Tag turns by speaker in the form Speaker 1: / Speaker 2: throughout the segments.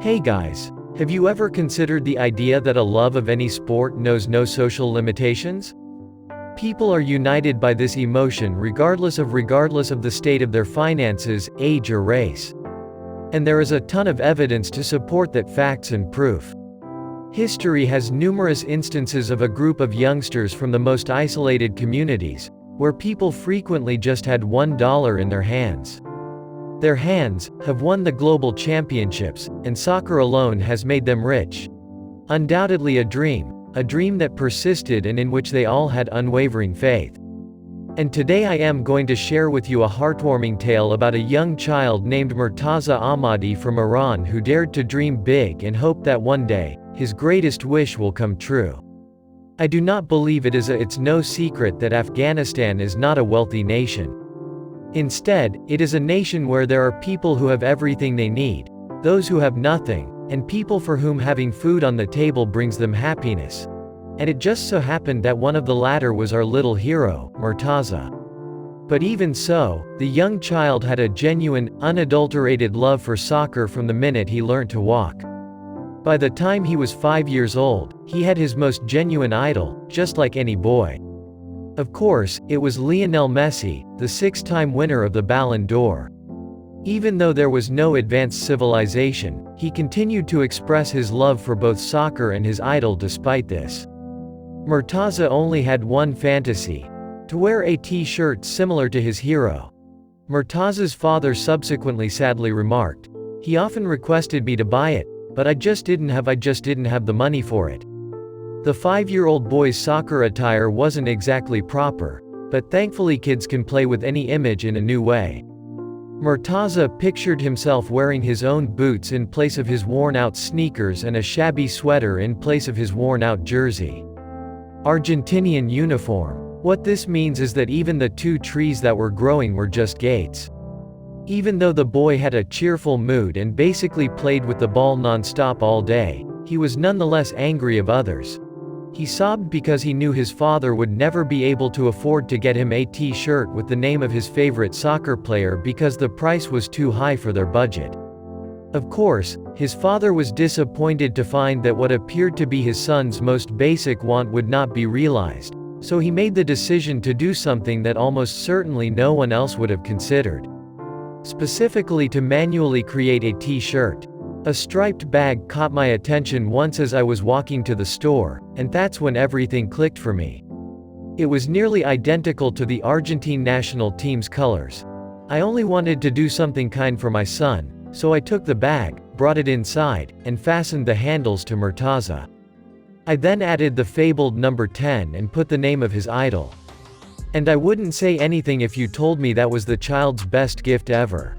Speaker 1: Hey guys, have you ever considered the idea that a love of any sport knows no social limitations? People are united by this emotion regardless of the state of their finances, age or race. And there is a ton of evidence to support that facts and proof. History has numerous instances of a group of youngsters from the most isolated communities, where people frequently just had $1 in their hands. Their hands have won the global championships, and soccer alone has made them rich. Undoubtedly a dream that persisted and in which they all had unwavering faith. And today I am going to share with you a heartwarming tale about a young child named Murtaza Ahmadi from Iran who dared to dream big and hope that one day, his greatest wish will come true. I do not believe it's no secret that Afghanistan is not a wealthy nation. Instead, it is a nation where there are people who have everything they need, those who have nothing, and people for whom having food on the table brings them happiness. And it just so happened that one of the latter was our little hero, Murtaza. But even so, the young child had a genuine, unadulterated love for soccer from the minute he learnt to walk. By the time he was 5 years old, he had his most genuine idol, just like any boy. Of course, it was Lionel Messe, the 6-time winner of the Ballon d'Or. Even though there was no advanced civilization, he continued to express his love for both soccer and his idol despite this. Murtaza only had one fantasy: to wear a t-shirt similar to his hero. Murtaza's father subsequently sadly remarked, "He often requested me to buy it, but I just didn't have the money for it." The 5-year-old boy's soccer attire wasn't exactly proper, but thankfully kids can play with any image in a new way. Murtaza pictured himself wearing his own boots in place of his worn-out sneakers and a shabby sweater in place of his worn-out jersey. Argentinian uniform. What this means is that even the 2 trees that were growing were just gates. Even though the boy had a cheerful mood and basically played with the ball non-stop all day, he was nonetheless angry of others. He sobbed because he knew his father would never be able to afford to get him a t-shirt with the name of his favorite soccer player because the price was too high for their budget. Of course, his father was disappointed to find that what appeared to be his son's most basic want would not be realized, so he made the decision to do something that almost certainly no one else would have considered. Specifically to manually create a t-shirt. A striped bag caught my attention once as I was walking to the store, and that's when everything clicked for me. It was nearly identical to the Argentine national team's colors. I only wanted to do something kind for my son, so I took the bag, brought it inside, and fastened the handles to Murtaza. I then added the fabled number 10 and put the name of his idol. And I wouldn't say anything if you told me that was the child's best gift ever.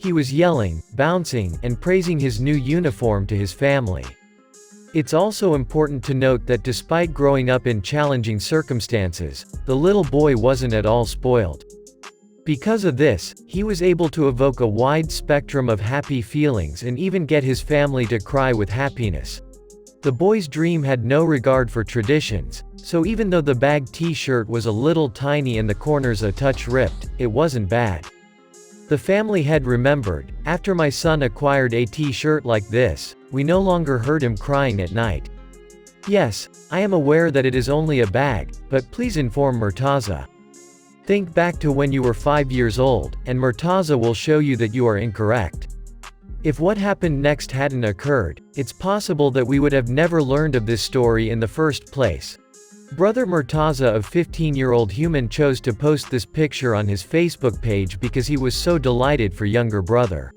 Speaker 1: He was yelling, bouncing, and praising his new uniform to his family. It's also important to note that despite growing up in challenging circumstances, the little boy wasn't at all spoiled. Because of this, he was able to evoke a wide spectrum of happy feelings and even get his family to cry with happiness. The boy's dream had no regard for traditions, so even though the bag t-shirt was a little tiny and the corners a touch ripped, it wasn't bad. The family had remembered, after my son acquired a t-shirt like this, we no longer heard him crying at night. Yes, I am aware that it is only a bag, but please inform Murtaza. Think back to when you were 5 years old, and Murtaza will show you that you are incorrect. If what happened next hadn't occurred, it's possible that we would have never learned of this story in the first place. Brother Murtaza of 15-year-old human chose to post this picture on his Facebook page because he was so delighted for younger brother.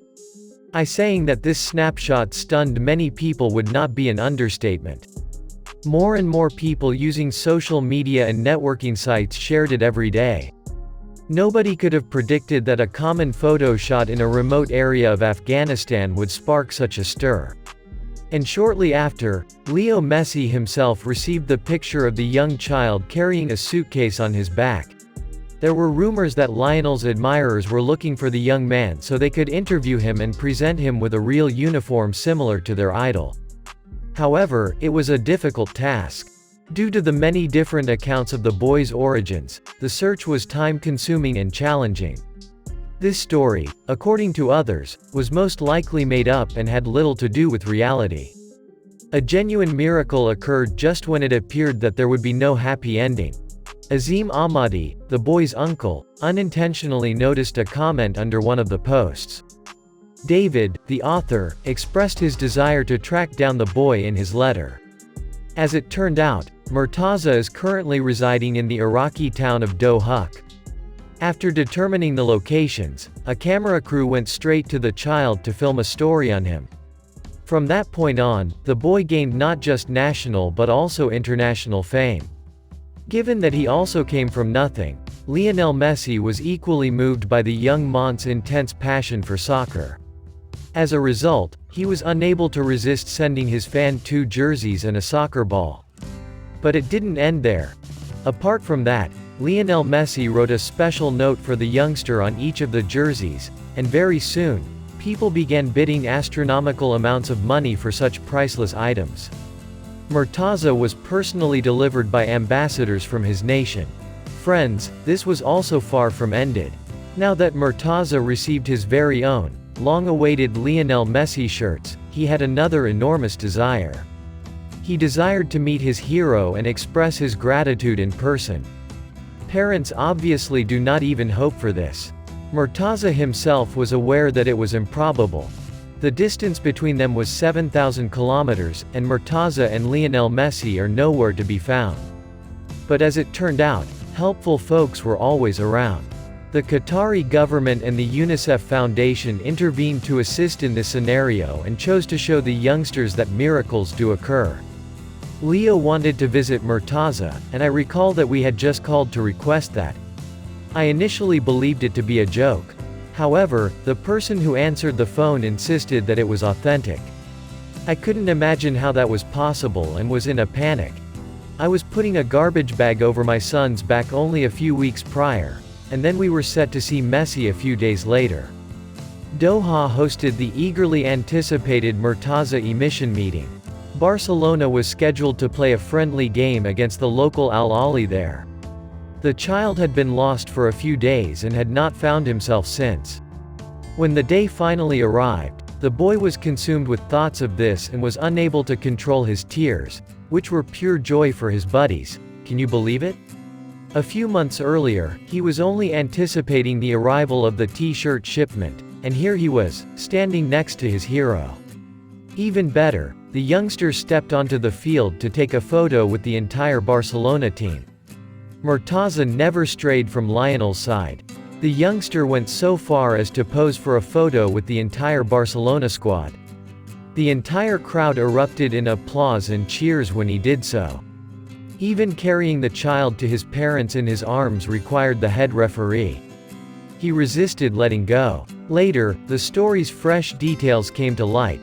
Speaker 1: Saying that this snapshot stunned many people would not be an understatement. More and more people using social media and networking sites shared it every day. Nobody could have predicted that a common photo shot in a remote area of Afghanistan would spark such a stir. And shortly after, Lionel Messe himself received the picture of the young child carrying a suitcase on his back. There were rumors that Lionel's admirers were looking for the young man so they could interview him and present him with a real uniform similar to their idol. However, it was a difficult task. Due to the many different accounts of the boy's origins, the search was time-consuming and challenging. This story, according to others, was most likely made up and had little to do with reality. A genuine miracle occurred just when it appeared that there would be no happy ending. Azim Ahmadi, the boy's uncle, unintentionally noticed a comment under one of the posts. David, the author, expressed his desire to track down the boy in his letter. As it turned out, Murtaza is currently residing in the Iraqi town of Dohuk. After determining the locations, a camera crew went straight to the child to film a story on him. From that point on, the boy gained not just national but also international fame. Given that he also came from nothing, Lionel Messi was equally moved by the young Mont's intense passion for soccer. As a result, he was unable to resist sending his fan 2 jerseys and a soccer ball. But it didn't end there. Apart from that, Lionel Messi wrote a special note for the youngster on each of the jerseys, and very soon, people began bidding astronomical amounts of money for such priceless items. Murtaza was personally delivered by ambassadors from his nation. Friends, this was also far from ended. Now that Murtaza received his very own, long-awaited Lionel Messi shirts, he had another enormous desire. He desired to meet his hero and express his gratitude in person. Parents obviously do not even hope for this. Murtaza himself was aware that it was improbable. The distance between them was 7,000 kilometers, and Murtaza and Lionel Messi are nowhere to be found. But as it turned out, helpful folks were always around. The Qatari government and the UNICEF Foundation intervened to assist in this scenario and chose to show the youngsters that miracles do occur. Leo wanted to visit Murtaza, and I recall that we had just called to request that. I initially believed it to be a joke. However, the person who answered the phone insisted that it was authentic. I couldn't imagine how that was possible and was in a panic. I was putting a garbage bag over my son's back only a few weeks prior, and then we were set to see Messi a few days later. Doha hosted the eagerly anticipated Murtaza emission meeting. Barcelona was scheduled to play a friendly game against the local Al Ahly there. The child had been lost for a few days and had not found himself since. When the day finally arrived, the boy was consumed with thoughts of this and was unable to control his tears, which were pure joy for his buddies. Can you believe it? A few months earlier, he was only anticipating the arrival of the t-shirt shipment, and here he was, standing next to his hero. Even better, the youngster stepped onto the field to take a photo with the entire Barcelona team. Murtaza never strayed from Lionel's side. The youngster went so far as to pose for a photo with the entire Barcelona squad. The entire crowd erupted in applause and cheers when he did so. Even carrying the child to his parents in his arms required the head referee. He resisted letting go. Later, the story's fresh details came to light.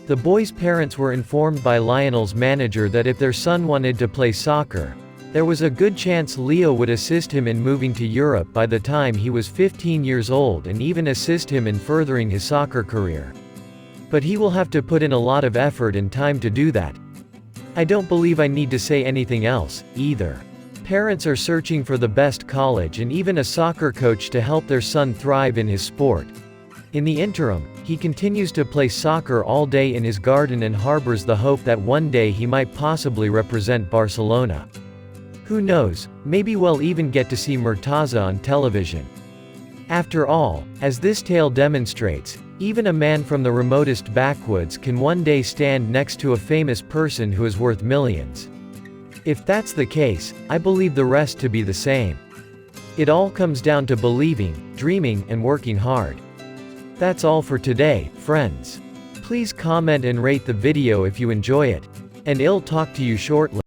Speaker 1: The boy's parents were informed by Lionel's manager that if their son wanted to play soccer, there was a good chance Leo would assist him in moving to Europe by the time he was 15 years old and even assist him in furthering his soccer career. But he will have to put in a lot of effort and time to do that. I don't believe I need to say anything else, either. Parents are searching for the best college and even a soccer coach to help their son thrive in his sport. In the interim, he continues to play soccer all day in his garden and harbors the hope that one day he might possibly represent Barcelona. Who knows, maybe we'll even get to see Murtaza on television. After all, as this tale demonstrates, even a man from the remotest backwoods can one day stand next to a famous person who is worth millions. If that's the case, I believe the rest to be the same. It all comes down to believing, dreaming, and working hard. That's all for today, friends. Please comment and rate the video if you enjoy it. And I'll talk to you shortly.